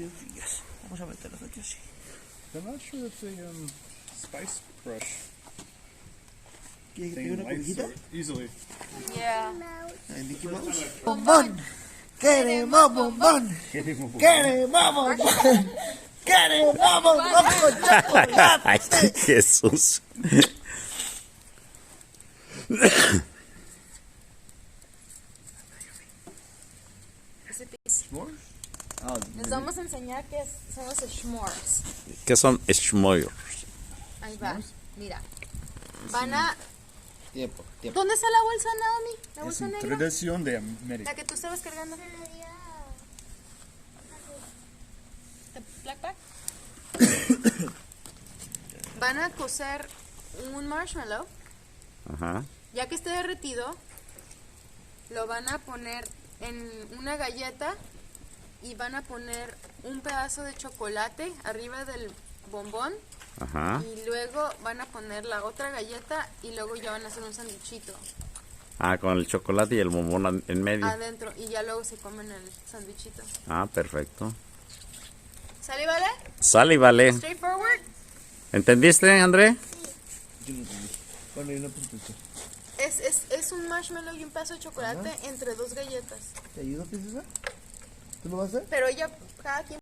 piedrillas. Vamos a meterlas aquí así. I'm not sure if the spice brush ¿Quieres que pegue thing una lights cobijita? so easily. Yeah. Ay, Mickey Mouse. ¡Bombón! ¡Queremos bombón! ¡Queremos bombón! ¡Queremos bombón con chocolate! Ay, Jesús. S'mores? Ah, Les vamos a enseñar qué son los s'mores. ¿Qué son schmoyos? Ahí va. Mira. Van a... tiempo, tiempo. ¿Dónde está la bolsa, Naomi? La Es bolsa una negra. tradición de América. La que tú estabas cargando. ¿The black bag? Van a cocer un marshmallow. Ajá. Ya que esté derretido, lo van a poner en una galleta y van a poner un pedazo de chocolate arriba del bombón Ajá. y luego van a poner la otra galleta y luego ya van a hacer un sándwichito Ah, con el chocolate y el bombón en medio. adentro y ya luego se comen el sándwichito. Ah, perfecto. ¿Sale, vale? Sale y vale. Straightforward. ¿Entendiste, André? Yo no entendí. Bueno, yo no puse atención. Es un marshmallow y un pedazo de chocolate entre dos galletas. ¿Te ayudo, princesa? ¿Tú lo vas a hacer? Pero ella, cada quien